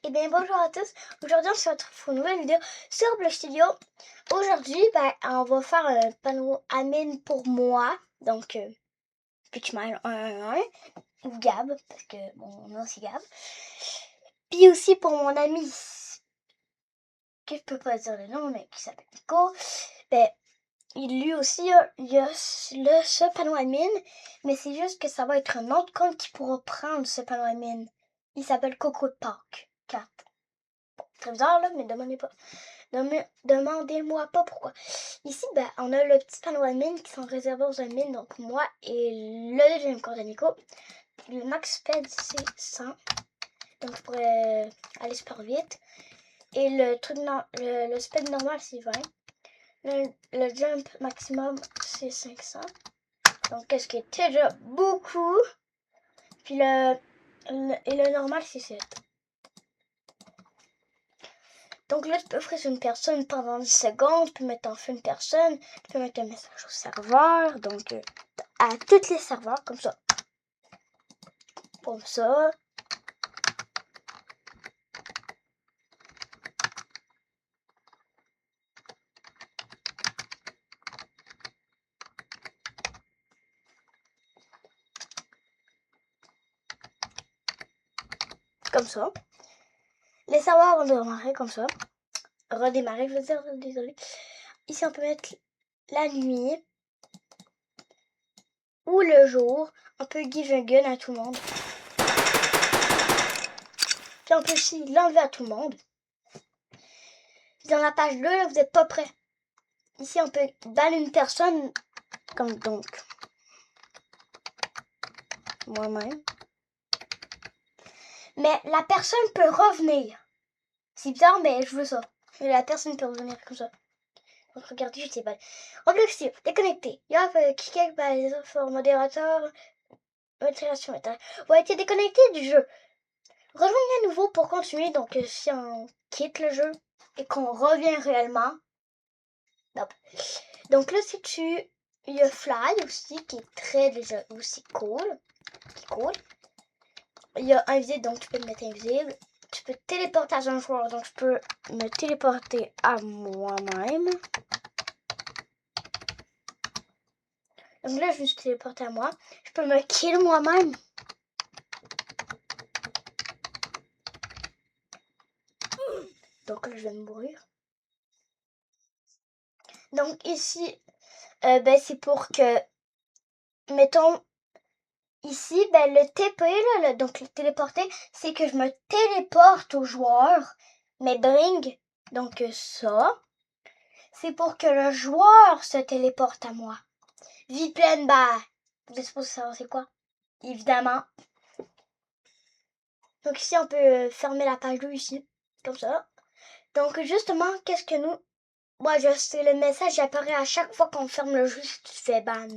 Et bien bonjour à tous, aujourd'hui on se retrouve pour une nouvelle vidéo sur Blush Studio. Aujourd'hui on va faire un panneau admin pour moi, donc Pitchman 111 ou Gab, parce que mon nom c'est Gab. Puis aussi pour mon ami, que je peux pas dire le nom, mais qui s'appelle Nico. Ben, lui aussi il a ce panneau admin, mais c'est juste que ça va être un autre compte qui pourra prendre ce panneau admin. Il s'appelle Coco Park 4. Très bizarre là, mais demandez-moi pas pourquoi. Ici, on a le petit panneau admin qui sont réservés aux admins, donc moi et le deuxième compte de Nico. Le max speed c'est 100, donc je pourrais aller super vite. Et le truc le speed normal c'est 20. Le jump maximum c'est 500. Donc qu'est-ce qui est déjà beaucoup. Puis le normal c'est 7. Donc là, tu peux freeze une personne pendant 10 secondes, tu peux mettre en feu une personne, tu peux mettre un message au serveur, donc à tous les serveurs, comme ça. Comme ça. Comme ça. Les serveurs vont démarrer comme ça. Redémarrer, je veux dire, désolé. Ici, on peut mettre la nuit ou le jour. On peut give a gun à tout le monde. Puis on peut aussi l'enlever à tout le monde. Dans la page 2, là, vous n'êtes pas prêt. Ici, on peut ban une personne, comme donc moi-même. Mais la personne peut revenir. C'est bizarre, mais je veux ça. Et la personne peut revenir comme ça. Donc regardez, je sais pas. Objectif, déconnecté. You have kicked by the for modérateur. Modération état. Vous avez été déconnecté du jeu. Rejoignez à nouveau pour continuer. Donc si on quitte le jeu et qu'on revient réellement. Hop. Donc là, si tu... Il y a Fly aussi, qui est très déjà aussi cool. Qui est cool. Il y a invisible, donc tu peux te mettre invisible. Tu peux te téléporter à un joueur, donc je peux me téléporter à moi-même. Donc là, je me suis téléporté à moi. Je peux me kill moi-même. Donc là, je vais mourir. Donc ici, c'est pour que, mettons, ici, le TP, là, donc le téléporter, c'est que je me téléporte au joueur. Mais bring, donc ça, c'est pour que le joueur se téléporte à moi. Vie pleine, vous êtes supposé savoir c'est quoi? Évidemment. Donc ici, on peut fermer la page 2 ici, comme ça. Donc justement, qu'est-ce que nous... Moi, je sais, le message apparaît à chaque fois qu'on ferme le jeu si tu fais ban.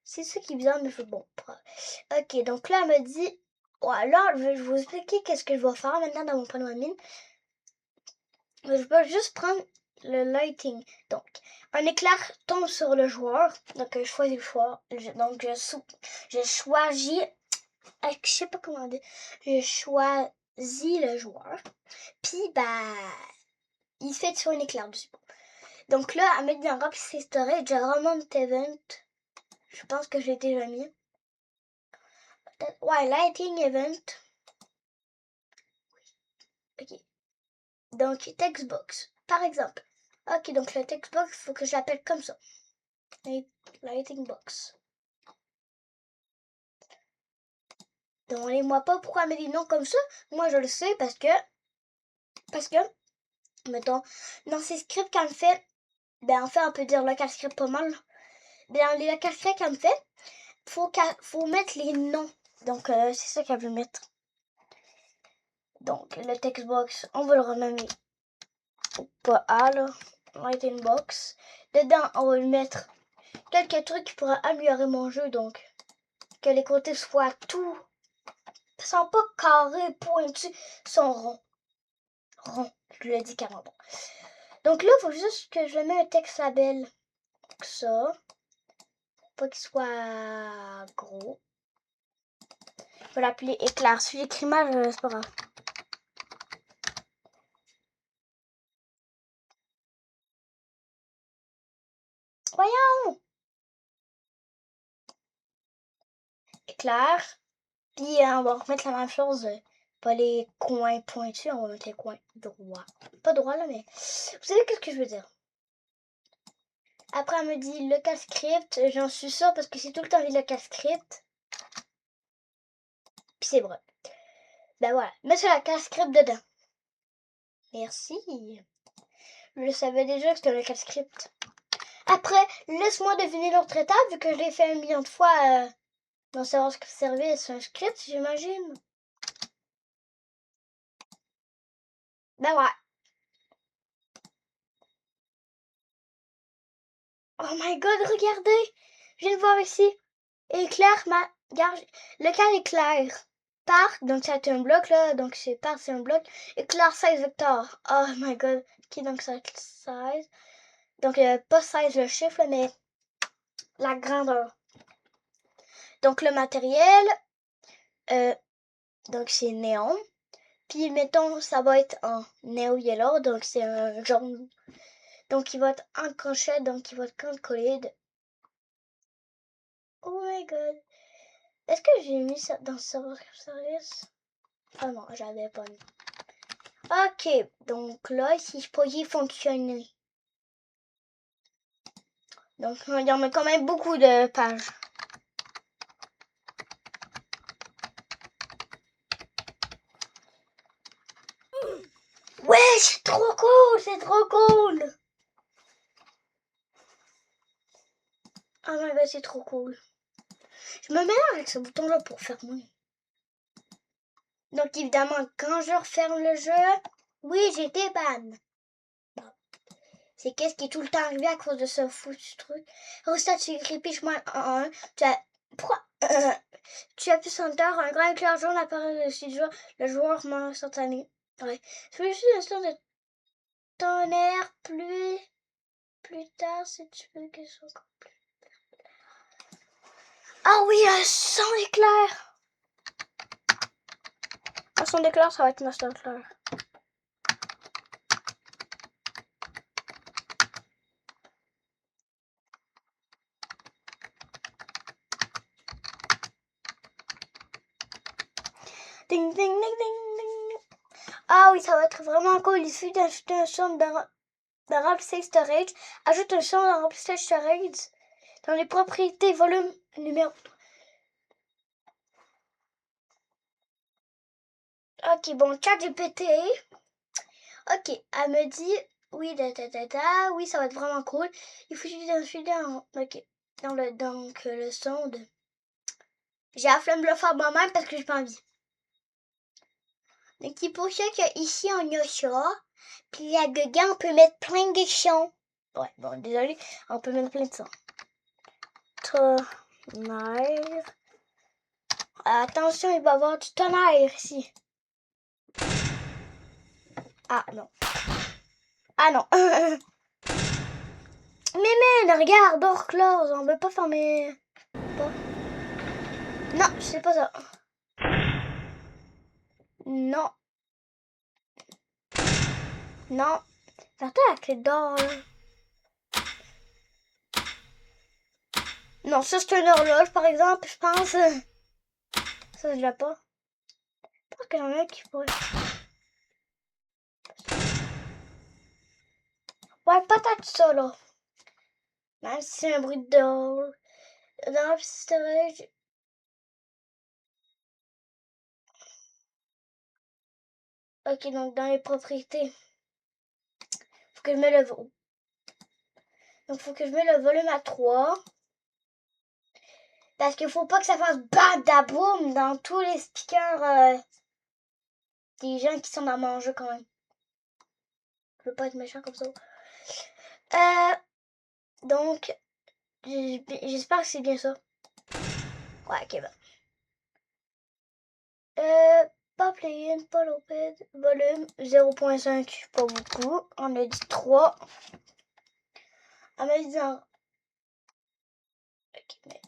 C'est ça qui est bizarre, mais bon. Ok, donc là, elle me dit... Là, je vais vous expliquer qu'est-ce que je vais faire maintenant dans mon panneau admin. Je vais juste prendre le lighting. Donc, un éclair tombe sur le joueur. Donc, je choisis le joueur. Donc, je choisis... Je sais pas comment dire. Je choisis le joueur. Puis, il fait sur un éclair dessus. Donc là, à mettre dans Rock Storage, Roman Event. Je pense que je l'ai déjà mis. Ouais, Lighting Event. Ok. Donc, Textbox, par exemple. Ok, donc le Textbox, il faut que je l'appelle comme ça. Lighting Box. Demandez-moi pas pourquoi elle met des noms comme ça. Moi, je le sais parce que, mettons, dans ces scripts qu'elle me fait, en fait, on peut dire local script pas mal. Les local scripts qu'elle me fait, faut mettre les noms. Donc, c'est ça qu'elle veut mettre. Donc, le textbox, on va le renommer pas A, là. Lighting box. Dedans, on va lui mettre quelques trucs qui pourraient améliorer mon jeu. Donc, que les côtés soient tout. Ils sont pas carrés, pointus, sont ronds. Ronds, je l'ai dit carrément. Donc là, il faut juste que je mette un texte label. Donc ça. Pas qu'il soit gros. Je vais l'appeler éclair. Si j'écris mal, c'est pas grave. clair. Puis on va remettre la même chose. Pas les coins pointus, on va mettre les coins droits. Pas droits là, mais vous savez qu'est-ce que je veux dire. Après, elle me dit local script. J'en suis sûre parce que c'est tout le temps dit local script. Puis c'est vrai. Ben voilà, mets sur local script dedans. Merci. Je savais déjà que c'était un local script. Après, laisse-moi deviner l'autre étape, vu que je l'ai fait 1 million de fois dans savoir ce que servait un script, j'imagine. Ben ouais. Oh my god, regardez! Je viens de voir ici. Éclair, lequel éclair? Parc, donc c'est un bloc là, donc c'est parc, c'est un bloc. Éclair 16 vecteurs. Oh my god. Ok, donc c'est 16. Donc pas 16 le chiffre, mais la grandeur. Donc le matériel, donc c'est néon. Puis mettons, ça va être en néo yellow, donc c'est un jaune. Donc il va être en crochet, donc il va être quand collé. Oh my god. Est-ce que j'ai mis ça dans Server Service? Ah non, j'avais pas mis. Ok, donc là, si je peux y fonctionner. Donc il y en a quand même beaucoup de pages. Ouais, c'est trop cool, c'est trop cool. Oh my god, c'est trop cool. Je me mélange avec ce bouton-là pour fermer. Donc évidemment, quand je referme le jeu, oui, j'ai été ban. Bon. C'est qu'est-ce qui est tout le temps arrivé à cause de ce foutu truc. Resta, tu écris piche-moi en 1. Pourquoi tu appuies sur Enter, un grand éclair jaune apparaît dessus du joueur. Le joueur meurt instantané. Ouais. C'est juste un instant de tonnerre, plus tard si tu veux que ce soit encore plus. Ah oui, un son d'éclair. Un son d'éclair, ça va être Master Clair. Ding, ding, ding, ding, ding. Ah oui, ça va être vraiment cool. Il suffit d'ajouter un son de remplissage storage. Ajoute un son de remplissage storage dans les propriétés volume numéro. Ok, bon, ChatGPT. Ok, elle me dit oui, oui, ça va être vraiment cool. Il faut suivre dans le son de. J'ai la flemme de le faire moi-même parce que j'ai pas envie. Donc c'est pour ça qu'ici on a ça. Puis là-dedans, on peut mettre plein de sons. Ouais, bon, désolé, on peut mettre plein de sons. Tonnerre. Attention, il va y avoir du tonnerre ici. Ah non. Ah non. Mais regarde, hors close, on veut pas fermer. Pas. Non, c'est pas ça. Non. Non. Attends, la clé d'or. Non, ça c'est une horloge par exemple, je pense. Ça je l'ai pas. Je pense qu'il y en a qui pourrait. Ouais, peut-être ça là. Même si c'est un bruit de dehors. Dans le storage. Ok, donc dans les propriétés. Faut que je mette le volume. Donc faut que je mette le volume à 3. Parce qu'il faut pas que ça fasse badaboum dans tous les speakers des gens qui sont dans mon jeu quand même. Je veux pas être méchant comme ça. Donc, j'espère que c'est bien ça. Ouais, ok, ben. Pas play-in, pas l'oped, volume 0.5, pas beaucoup. On a dit 3. On a dit en. Ok, mais.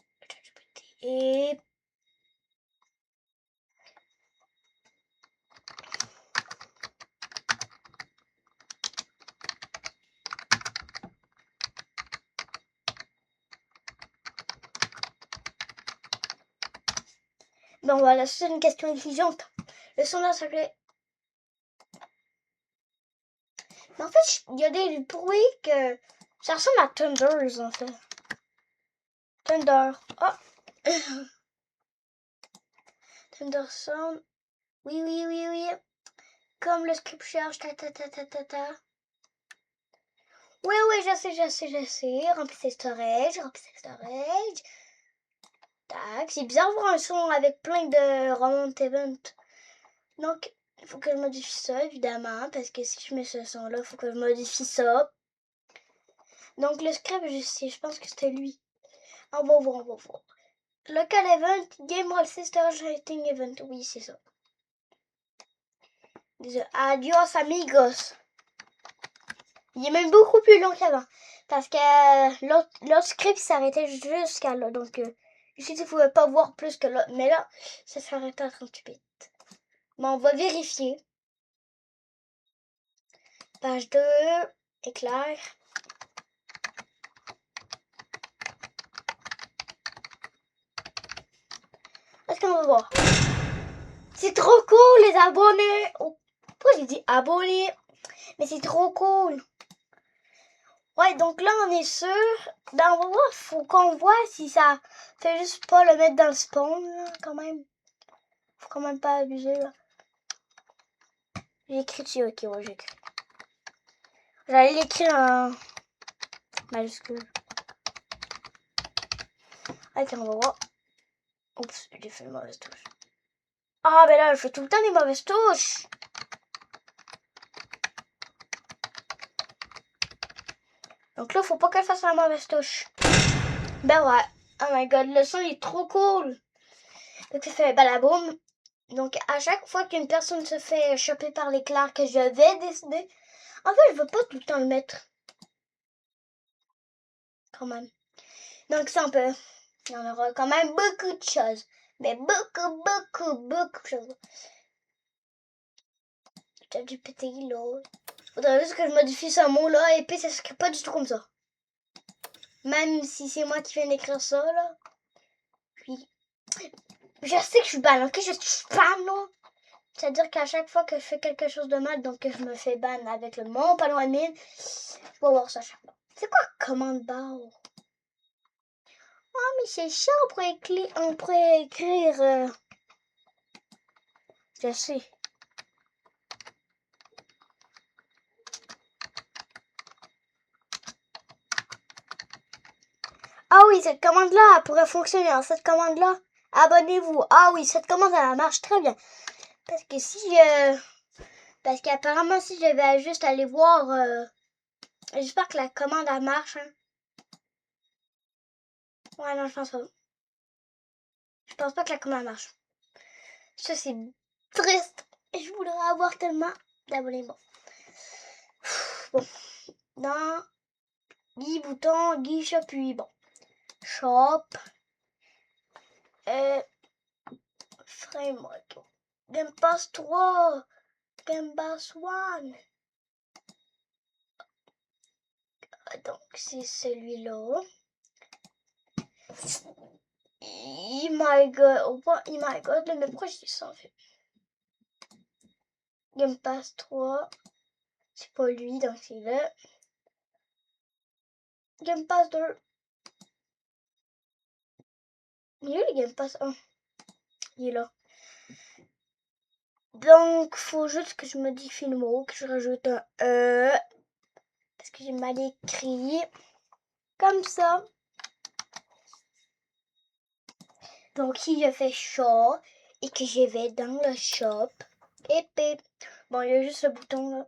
Et. Bon, voilà, c'est une question intelligente. Le sondage secret. Mais en fait, il y a des bruits que ça ressemble à Thunders, en fait. Thunder. Oh! Thunder Sound. Oui, oui, oui, oui. Comme le script charge. Ta, ta, ta, ta, ta, ta. Oui, oui, je sais. Remplissez storage. Tac. C'est bizarre de voir un son avec plein de remote event. Donc, il faut que je modifie ça, évidemment. Parce que si je mets ce son-là, il faut que je modifie ça. Donc, le script, je pense que c'était lui. On va voir. Local event, game roll storage rating event. Oui, c'est ça. Adios, amigos. Il est même beaucoup plus long qu'avant. Parce que l'autre script s'arrêtait jusqu'à là. Donc, ici, tu ne pouvais pas voir plus que là. Mais là, ça s'arrête à 38 bits. Bon, on va vérifier. Page 2, éclair. Est-ce qu'on va voir? C'est trop cool, les abonnés. Oh, pourquoi j'ai dit abonnés? Mais c'est trop cool. Ouais, donc là, on est sûr. Ben, on va voir, faut qu'on voit si ça fait juste pas le mettre dans le spawn, là, quand même. Faut quand même pas abuser, là. J'ai écrit dessus, ok, ouais, j'ai écrit. J'allais l'écrire en majuscule. Ok, on va voir. Oups, j'ai fait une mauvaise touche. Ah, ben là, je fais tout le temps des mauvaises touches. Donc là, faut pas qu'elle fasse la mauvaise touche. Ben ouais. Oh my god, le son il est trop cool. Donc ça fait balaboum. Donc à chaque fois qu'une personne se fait choper par l'éclair que je vais décider. En fait, je veux pas tout le temps le mettre. Quand même. Donc ça, on peut. Il y en aura quand même beaucoup de choses. Mais beaucoup de choses. J'ai du pété là. Faudrait juste que je modifie ce mot-là. Et puis ça s'écrit pas du tout comme ça. Même si c'est moi qui viens d'écrire ça, là. Puis, je sais que je suis ban, ok? Je suis ban, là. C'est-à-dire qu'à chaque fois que je fais quelque chose de mal, donc que je me fais ban avec le mon pas loin de mine, je vais voir ça chaque fois. C'est quoi commande barre? Oh, mais c'est ça, on pourrait écrire. Je sais. Ah oui, cette commande-là, elle pourrait fonctionner. Alors, cette commande-là, abonnez-vous. Ah oui, cette commande, elle marche très bien. Parce que si parce qu'apparemment, si je vais juste aller voir... j'espère que la commande, elle marche. Hein. Ouais, non, je pense pas. Je pense pas que la commande marche. Ça, c'est triste. Je voudrais avoir tellement d'abonnés. Bon. Dans Guy Bouton, Guy Shop, puis bon. Shop. Framework. Game Pass 3. Game Pass 1. Donc, c'est celui-là. Oh my god. Oh my god. Mais pourquoi je dis ça en fait? Game Pass 3. C'est pas lui, donc c'est là. Game Pass 2. Il est où le Game Pass 1? Il est là. Donc, faut juste que je modifie le mot, que je rajoute un E. Parce que j'ai mal écrit. Comme ça. Donc, si je fais shop et que je vais dans le shop. Et puis, bon, il y a juste le bouton là.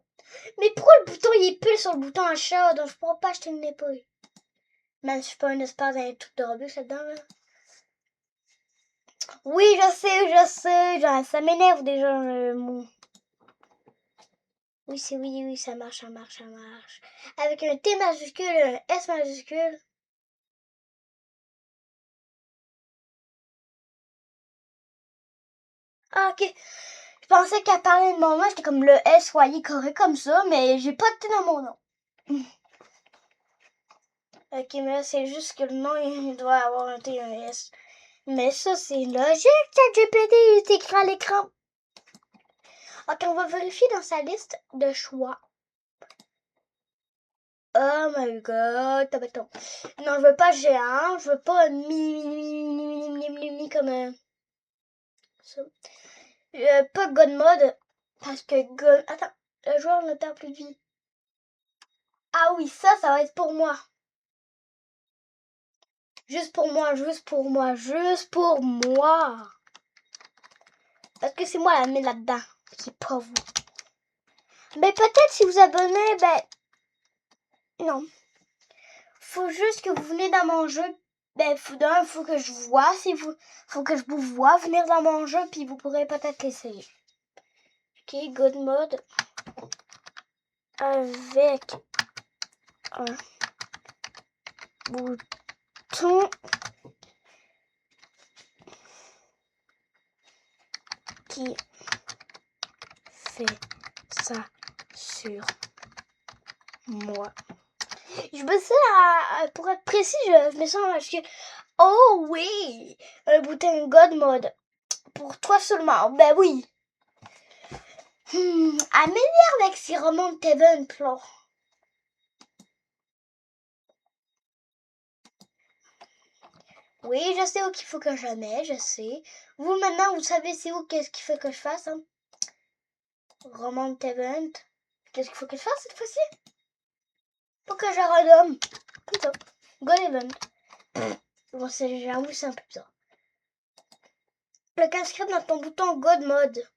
Mais pourquoi le bouton il est pile sur le bouton achat? Donc, je pourrais pas acheter une épée. Même si je suis pas un espace dans les trucs de Robux là-dedans là. Oui, je sais. Genre, ça m'énerve déjà le mot. Oui, c'est oui, ça marche. Avec un T majuscule et un S majuscule. Ah, ok. Je pensais qu'à parler de mon nom, j'étais comme le S, soyez correct comme ça, mais j'ai pas de T dans mon nom. Ok, mais là, c'est juste que le nom, il doit avoir un T et un S. Mais ça, c'est logique, ChatGPT, il est écrit à l'écran. Ok, on va vérifier dans sa liste de choix. Oh my god, attends. Non, je veux pas géant, je veux pas comme ça. Pas God mode, parce que God... Attends, le joueur ne perd plus de vie. Ah oui, ça va être pour moi. Juste pour moi, juste pour moi, juste pour moi. Parce que c'est moi la mets là-dedans, qui pas vous. Mais peut-être si vous abonnez, non. Faut juste que vous venez dans mon jeu. Faut que je vois si vous... Faut que je vous vois venir dans mon jeu, puis vous pourrez peut-être l'essayer. Ok, God mode. Avec un bouton qui fait ça sur moi. Je me sens pour être précis, je me sens parce que oh oui, un bouton God mode pour toi seulement. Ben oui. Elle m'énerve avec ses romans de Teven plan. Oui, je sais où qu'il faut que je mette, je sais. Vous maintenant, vous savez c'est où qu'est-ce qu'il faut que je fasse, hein? Roman de Teven. Qu'est-ce qu'il faut que je fasse cette fois-ci? Faut que je renomme. Comme ça. God Event. Bon, j'avoue, c'est un peu bizarre. Le casque dans ton bouton God Mode.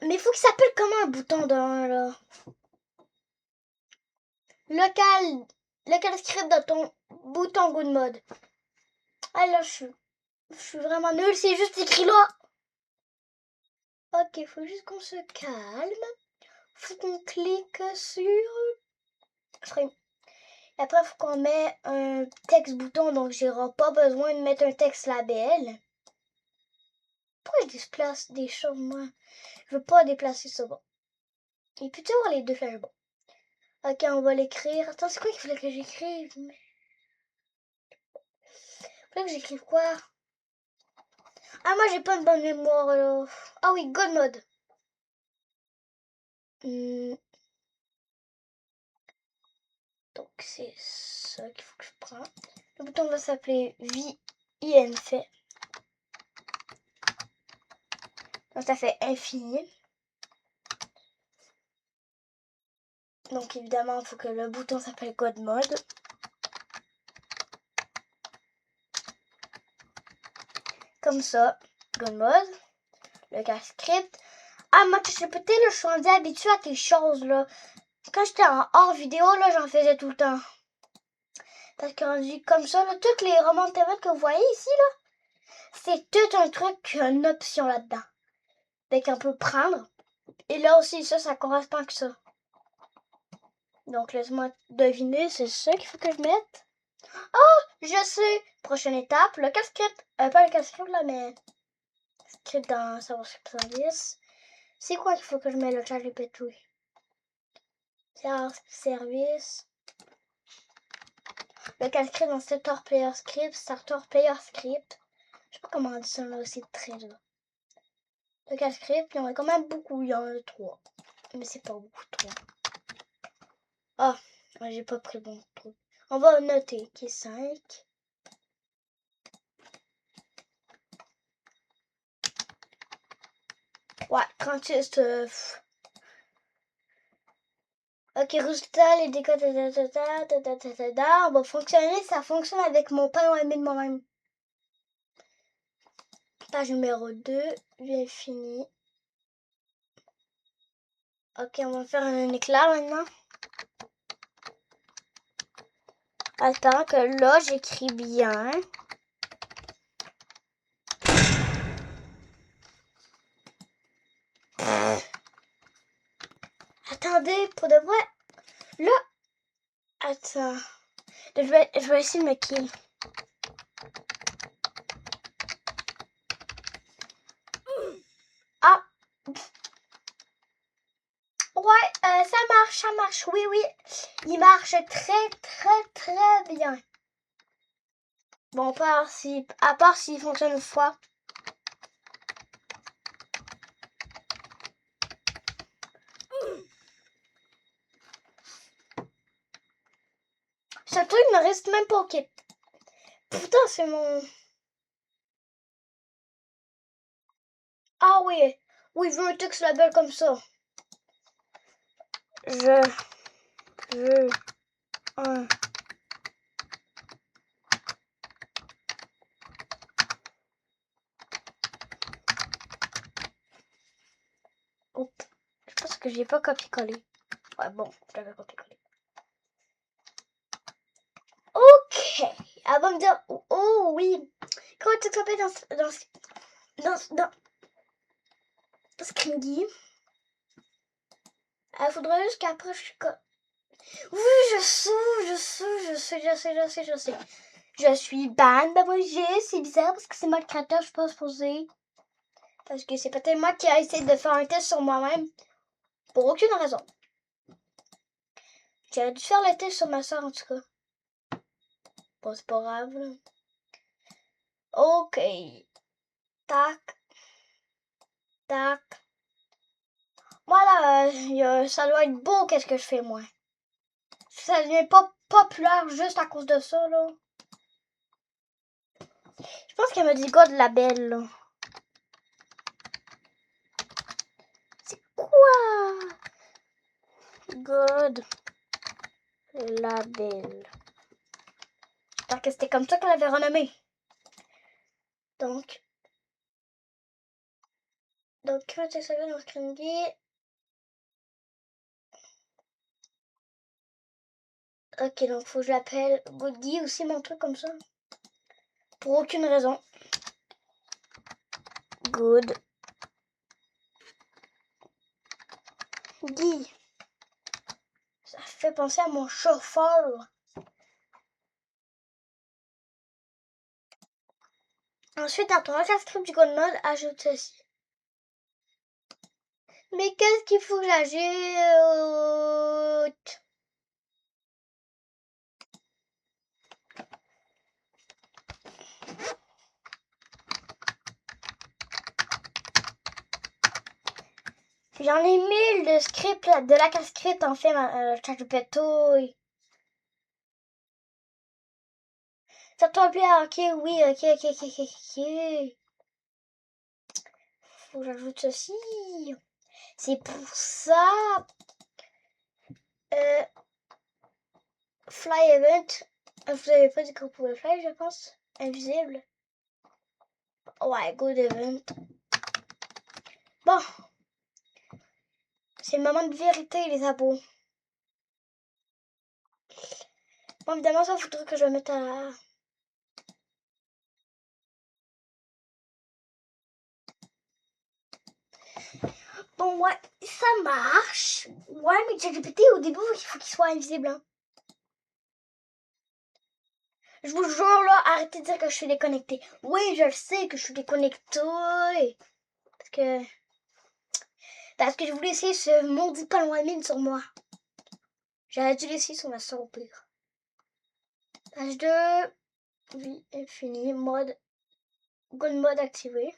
Mais il faut qu'il s'appelle comment un bouton dans là? Local script dans ton bouton Good Mode. Ah là, je suis vraiment nulle, c'est juste écrit là. Ok, faut juste qu'on se calme. Faut qu'on clique sur frame. Et après, faut qu'on mette un texte bouton, donc j'aurai pas besoin de mettre un texte label. Pourquoi je déplace des choses, moi? Je veux pas déplacer ça, bon. Et puis tu voir les deux flèches, bon. Ok, on va l'écrire. Attends, c'est quoi qu'il fallait que j'écrive? Il fallait que j'écrive quoi? Ah, moi, j'ai pas une bonne mémoire, là. Ah oui, God Mode. Donc, c'est ça qu'il faut que je prenne. Le bouton va s'appeler VINF. Donc, ça fait infini. Donc, évidemment, il faut que le bouton s'appelle God Mode. Comme ça, God Mode. Le script. Ah, moi, je sais peut-être, je suis rendu habituée à tes choses, là. Quand j'étais en hors vidéo, là, j'en faisais tout le temps. Parce que rendu comme ça, là, tous les romans de TV que vous voyez ici, là, c'est tout un truc, une option là-dedans. Dès qu'on peut prendre. Et là aussi, ça correspond que ça. Donc, laisse-moi deviner, c'est ça qu'il faut que je mette. Oh, je sais! Prochaine étape, le script. Pas le script, là, mais script dans Savoir Service. C'est quoi qu'il faut que je mette le chat GPT? Service. Le script dans Starter Player Script. Starter Player Script. Je sais pas comment on dit ça là aussi très là. Le script, il y en a quand même beaucoup. Il y en a 3. Mais c'est pas beaucoup 3. Ah, j'ai pas pris le bon truc. On va noter qui est 5. Ouais, 36. Ok, résultat, les décodes, on va fonctionner, ça fonctionne avec mon panorama de moi-même. Page numéro 2, bien fini. Ok, on va faire un éclat maintenant. Attends que là, j'écris bien. Attendez, pour de vrai. Là, attends. Je vais essayer de me kill. Ah! marche, ça marche. Oui, oui. Il marche très, très, très bien. Bon, à part s'il fonctionne une fois. Ce truc ne reste même pas au kit. Putain, c'est mon... Ah oui. Oui, je veux un texte label comme ça. Je veux un... Oups. Je pense que j'ai pas copié-collé. Ouais, bon, j'avais copié-collé. Ok. Elle va me dire... Oh oui. Comment tu t'appelles dans Scringy? Il faudrait juste qu'après je... Oui, je sais. Je suis ban d'abogé, c'est bizarre parce que c'est moi le créateur, je suis pas supposée. Parce que c'est peut-être moi qui a essayé de faire un test sur moi-même. Pour aucune raison. J'aurais dû faire le test sur ma soeur en tout cas. Bon, c'est pas grave. Là. Ok. Tac. Tac. Voilà, ça doit être beau qu'est-ce que je fais moi. Ça devient pas populaire juste à cause de ça là. Je pense qu'elle me dit God label là. C'est quoi? God label. J'espère que c'était comme ça qu'elle avait renommé. Donc, comment ça s'appelle dans Scringy? Ok, donc faut que je l'appelle Goody aussi, mon truc comme ça. Pour aucune raison. Good. Guy. Ça fait penser à mon chauffeur. Ensuite, dans ton ancien script du code mode, ajoute ceci. Mais qu'est-ce qu'il faut que j'ajoute? J'en ai 1000 de script, de la script en fait, ChatGPT. Ça tombe bien, ok, oui, ok. Faut que j'ajoute ceci. C'est pour ça. Fly event. Vous avez pas dit qu'on pouvait fly, je pense. Invisible. Ouais, good event. Bon. C'est le moment de vérité, les abos. Bon, évidemment, ça faudrait que je le mette à... Bon, ouais, ça marche. Ouais, mais ChatGPT, au début, il faut qu'il soit invisible. Hein. Je vous jure, là, arrêtez de dire que je suis déconnectée. Oui, je le sais que je suis déconnectée. Parce que je voulais essayer ce maudit pas loin de mine sur moi. J'aurais dû l'essayer sur ma soeur au pire. Page 2. Oui, infini. Mode. Good mode activé.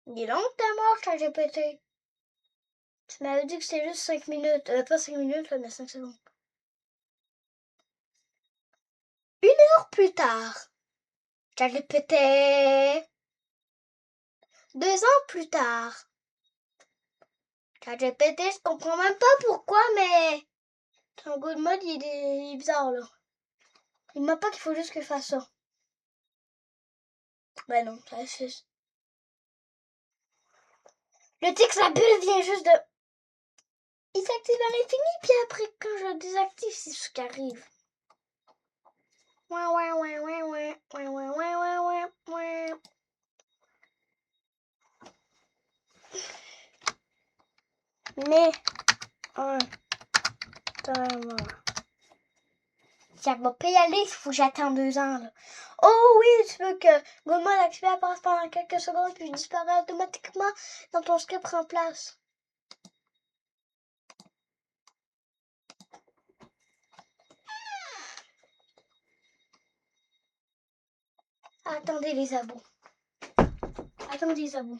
Il est long ta mort, ChatGPT. Tu m'avais dit que c'était juste 5 minutes. Pas 5 minutes, mais 5 secondes. 1 heure plus tard. ChatGPT. 2 ans plus tard. ChatGPT, je comprends même pas pourquoi, mais... Ton good mode, il est bizarre, là. Il m'a pas qu'il faut juste que je fasse ça. Ben non, ça c'est... Le texte, la bulle vient juste de... Il s'active à l'infini, puis après, quand je le désactive, c'est ce qui arrive. Mais un timer. qu'elle va pas y aller s'il faut que j'attende 2 ans, là. Oh oui, tu veux que Good Mode activé apparaisse pendant quelques secondes puis disparaît automatiquement dans ton script remplace. Attendez les abos. Attendez les abos.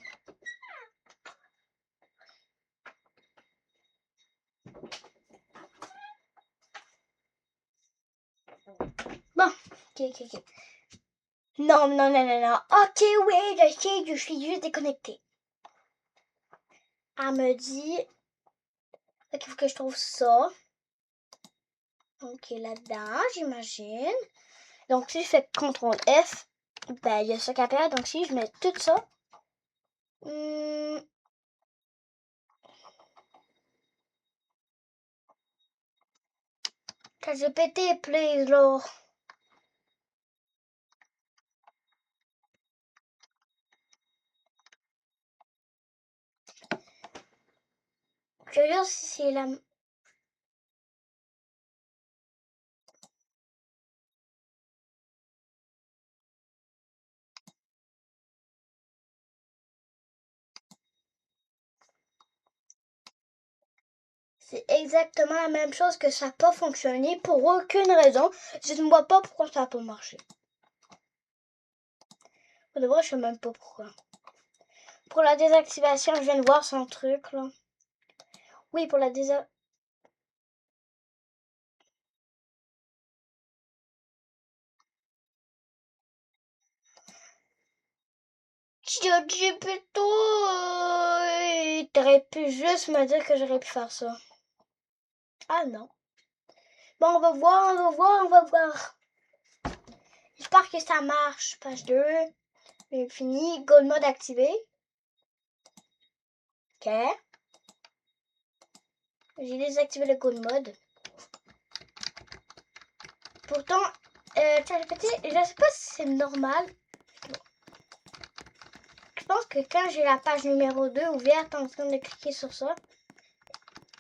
Bon, ok. Non. Ok, oui, je suis juste déconnectée. Elle me dit... Ok, il faut que je trouve ça. Ok, là-dedans, j'imagine. Donc, si je fais CTRL F, ben, il y a ça qui apparaît. Donc, si je mets tout ça... ChatGPT, please, là. Je veux dire si c'est la... C'est exactement la même chose que ça n'a pas fonctionné pour aucune raison. Je ne vois pas pourquoi ça n'a pas marché. Au début, je sais même pas pourquoi. Pour la désactivation, je viens de voir son truc, là. Oui, pour la désactivation. ChatGPT, t'aurais pu juste me dire que j'aurais pu faire ça. Ah non. Bon, on va voir. J'espère que ça marche. Page 2. Fini. Gold mode activé. Ok. J'ai désactivé le gold mode. Pourtant, ChatGPT, je sais pas si c'est normal. Je pense que quand j'ai la page numéro 2 ouverte en train de cliquer sur ça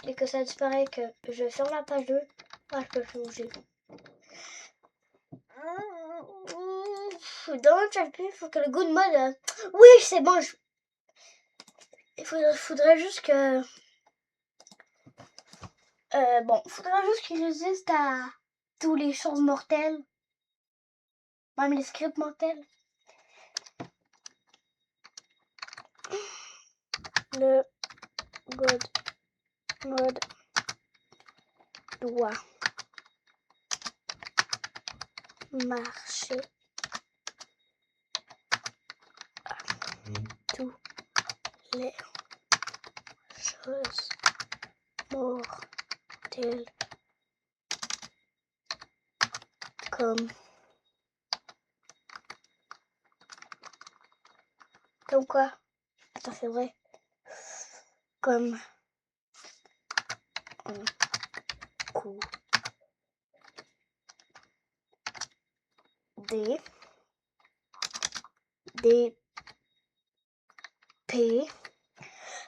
et que ça disparaît, que je ferme la page 2, je peux plus bouger. Dans le chat, il faut que le good mode... Oui, c'est bon. Il faudrait juste que... faudrait juste qu'il résiste à toutes les choses mortelles. Même les scripts mortels. Le good mode doit marcher à tous les choses mortelles comme quoi? Attends, c'est vrai. Comme un coup d'épée.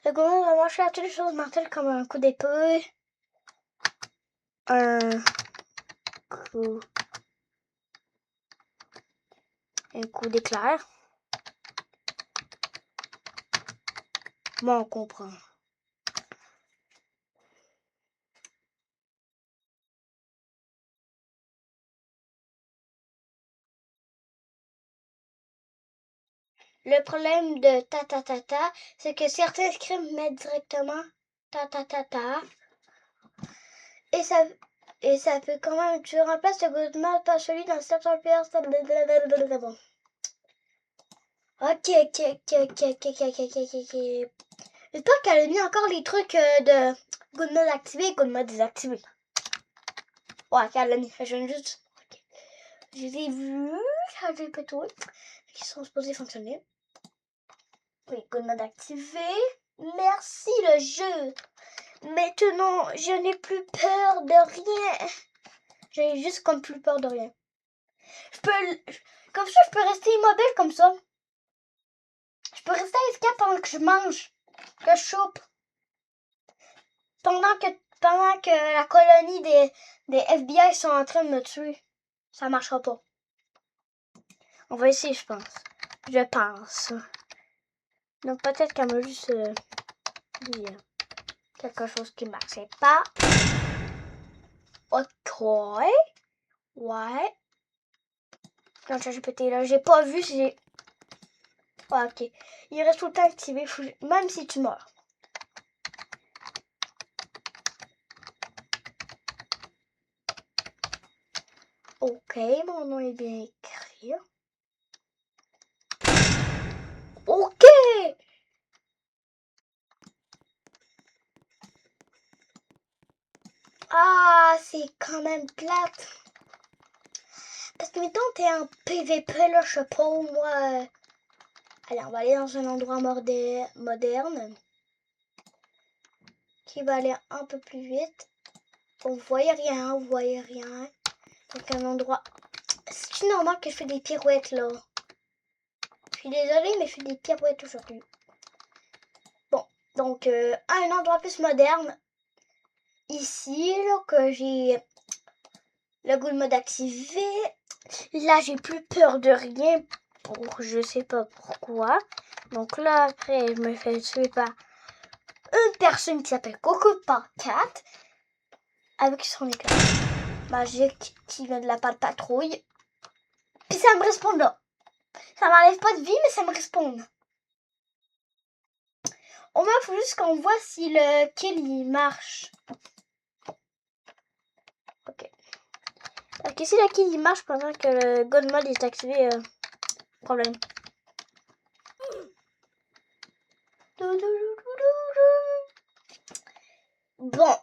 Le gouvernement va marcher à toutes les choses mortelles comme un coup d'épée. Un coup d'éclair. Bon, on comprend. Le problème de ta, c'est que certains scripts mettent directement ta. Et ça peut quand même, tu remplaces le gouvernement par celui d'un certain père. Bon. Ok. J'espère qu'elle a mis encore les trucs de good mode activé et good mode désactivé. Ouais, qu'elle a mis. Je viens juste... Okay. Je les ai vus, j'ai plutôt qui sont supposés fonctionner. Oui, good mode activé. Merci le jeu. Maintenant, je n'ai plus peur de rien. J'ai juste comme plus peur de rien. Comme ça, je peux rester immobile comme ça. Je peux rester à escape pendant que je mange, que je chope. Pendant que la colonie des FBI sont en train de me tuer. ça marchera pas. On va essayer, je pense. Je pense. Donc peut-être qu'elle m'a juste dit quelque chose qui marchait pas. Ok. Ouais. Non, ChatGPT là, j'ai pas vu si j'ai... Ah, ok. Il reste tout le temps activé, même si tu meurs. Ok, mon nom est bien écrit. Ok. Ah, c'est quand même plate. Parce que mettons, t'es en PVP, là, je sais pas, moi... Allez, on va aller dans un endroit moderne. Qui va aller un peu plus vite. Vous voyez rien, vous voyez rien. Donc un endroit... C'est normal que je fais des pirouettes, là. Je suis désolée, mais je fais des pirouettes aujourd'hui. Bon, donc un endroit plus moderne. Ici, là, que j'ai le good mode activé. Là, j'ai plus peur de rien pour je sais pas pourquoi. Donc là, après, je me fais tuer par une personne qui s'appelle Coco par 4 avec son éclat magique qui vient de la part de patrouille. Puis ça me respawn là. Ça m'enlève pas de vie, mais ça me respawn. Au moins, il faut juste qu'on voit si le kill il marche. Ok. Ok, si le kill il marche pendant que le God mode est activé, problème. Bon,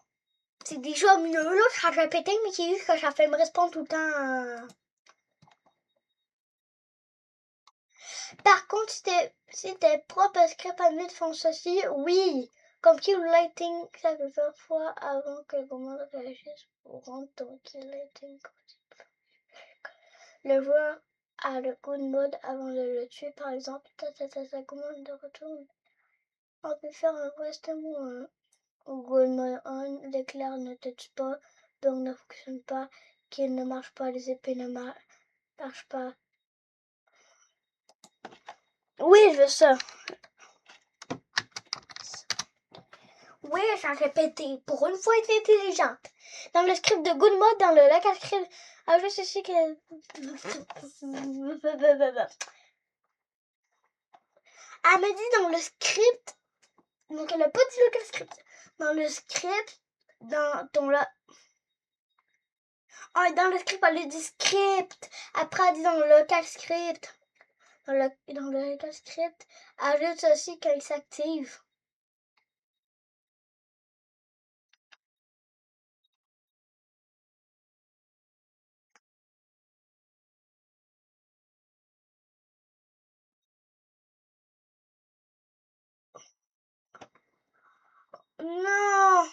c'est déjà mieux là, ça va péter, mais c'est juste que ça fait me respawn tout le temps. Par contre, si tes propres scripts admin font ceci, oui. Comme kill lighting, ça fait parfois avant que le commande réagisse pour rendre ton kill lighting. Le joueur a le good mode avant de le tuer, par exemple. Sa commande de retour. On peut faire un reste ou un good mode on. L'éclair ne te tue pas, donc ne fonctionne pas. Qu'il ne marche pas, les épées ne marchent pas. Oui, je veux ça. Oui, j'ai répété. Pour une fois, être intelligente. Dans le script de Good Mode, dans le local script, je sais que... Elle me dit dans le script, donc elle n'a pas dit local script. Dans le script, dans le script, elle a dit script. Après, elle dit dans le local script. Dans le local script, ajoute ceci quand il s'active. Non!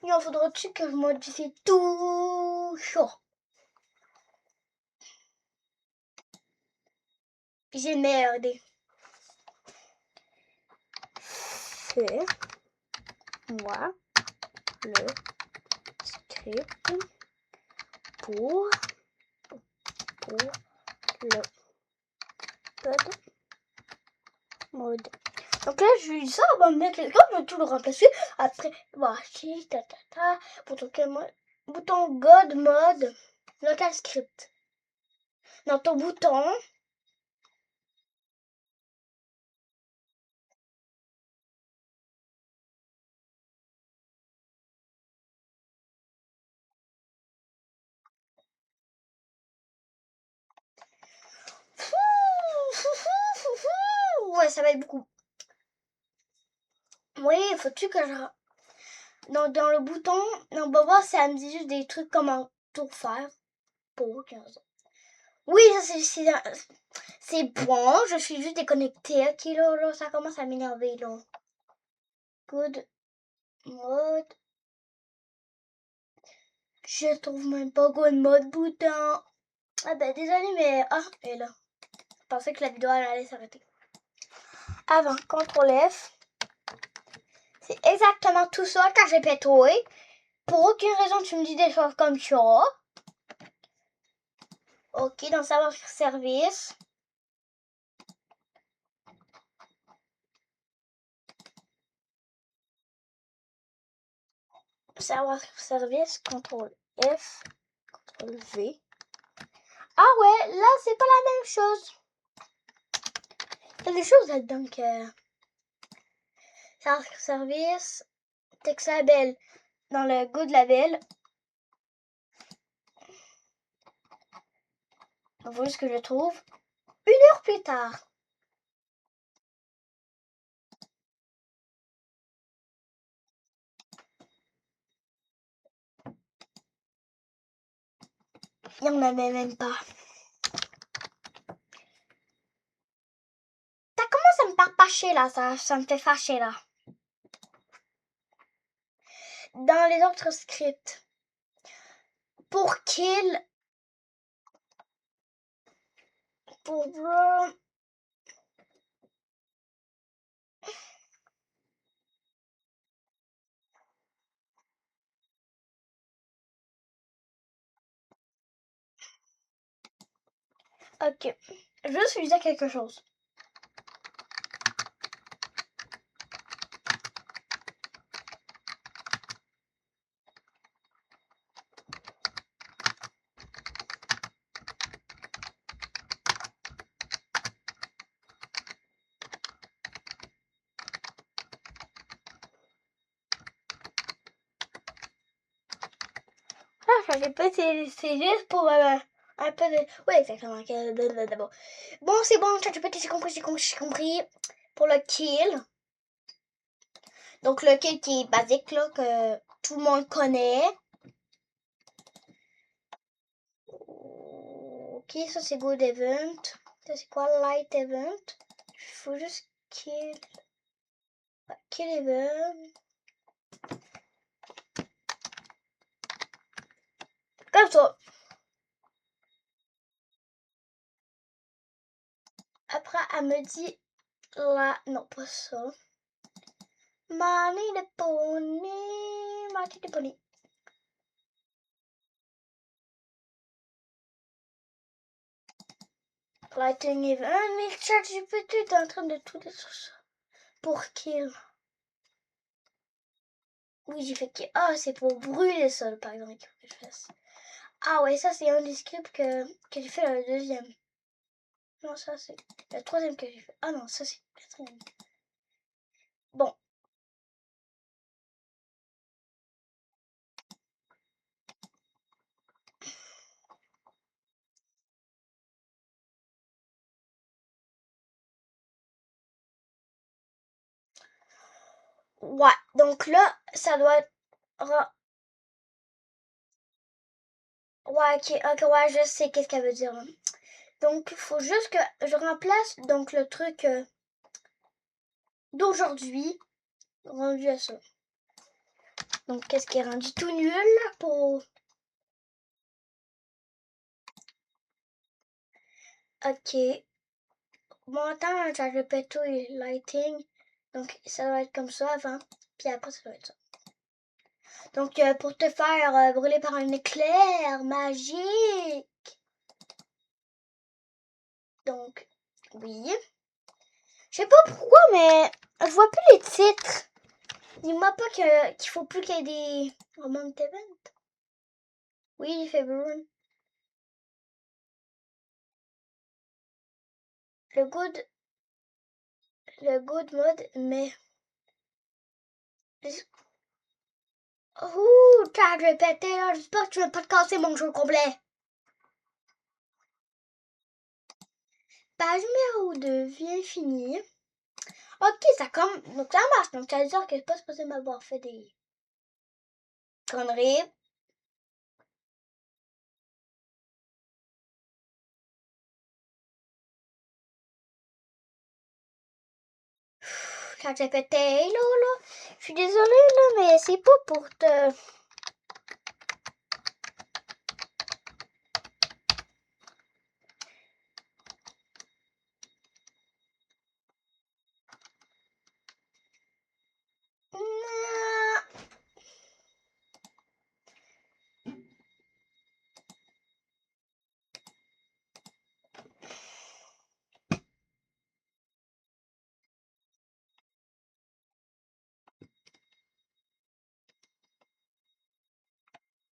Il en faudra-tu que je modifie tout ça? J'ai merdé. Fais-moi le script pour le code mode. Donc là, je lui dis ça, on va me mettre le code, je vais tout le remplacer. Après, voici, bouton God mode, local script. Dans ton bouton, ouais, ça va être beaucoup. Oui, faut-tu que je... Dans le bouton, on va voir si ça me dit juste des trucs comme un tout faire. Pour 15 ans. Oui, c'est bon, je suis juste déconnectée. Ok, là, ça commence à m'énerver, là. Good mode. Je trouve même pas good mode bouton. Ah ben, désolé, mais... Ah, et là. Je pensais que la vidéo allait s'arrêter. Avant, CTRL F. C'est exactement tout ça quand j'ai pétoué. pour aucune raison, tu me dis des choses comme ça. Ok, dans savoir service. Savoir service, CTRL F, CTRL V. Ah ouais, là c'est pas la même chose. Il y a des choses là-dedans que... Savoir service, texte label dans le good label. Voilà ce que je trouve. 1 heure plus tard. Il n'y en avait même pas. Ça commence à me faire fâcher là, ça me fait fâcher là. Dans les autres scripts. Pour kill. Pour ok. Je suis dire quelque chose. Ah, je pas, c'est juste pour un peu de... Oui, exactement. Bon, c'est bon, j'ai compris, j'ai compris. Pour le kill. Donc le kill qui est basique, là, que tout le monde connaît. Ok, ça c'est good event. Ça c'est quoi light event? Il faut juste kill event. Comme ça. Après, elle me dit là, non pas ça. Money the pony, money the pony. Lighting event, mais ChatGPT est en train de tout détruire ça. Pour kill. Oui, j'ai fait kill. Ah, c'est pour brûler le sol, par exemple, qu'il faut que je fasse. Ah ouais, ça c'est un des scripts que j'ai fait le deuxième. Non, ça c'est le troisième que j'ai fait. Ah non, ça c'est le quatrième. Bon. Ouais, donc là, ça doit être... Ouais, ok, ouais, je sais qu'est-ce qu'elle veut dire. Donc, il faut juste que je remplace donc le truc d'aujourd'hui rendu à ça. Donc, qu'est-ce qui est rendu tout nul pour... Ok. Bon, attends, je répète tout et lighting. Donc, ça va être comme ça avant. Puis après, ça va être ça. Donc, pour te faire brûler par un éclair magique. Donc, oui. Je sais pas pourquoi, mais je vois plus les titres. Dis-moi pas qu'il faut plus qu'il y ait des Roman Event. Oui, il fait brûler. Le good mode, mais... Ouh, t'as répété, là. J'espère que tu vas pas te casser mon jeu complet. Page numéro 2 vient finir. Ok, ça comme... Donc ça marche. Donc ça veut dire que c'est pas supposé m'avoir fait des conneries. Quand j'ai pété, là. Je suis désolée, là, mais c'est pas pour te...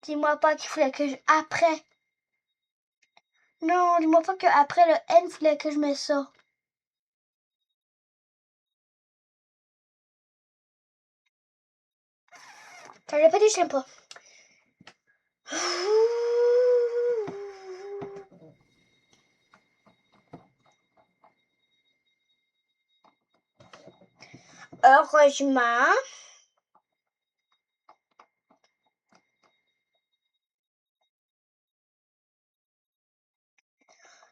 Dis-moi pas qu'il fallait que après. Non, dis-moi pas que après le N, il fallait que je mette ça. Ça, j'ai pas dit, je t'aime pas. Heureusement.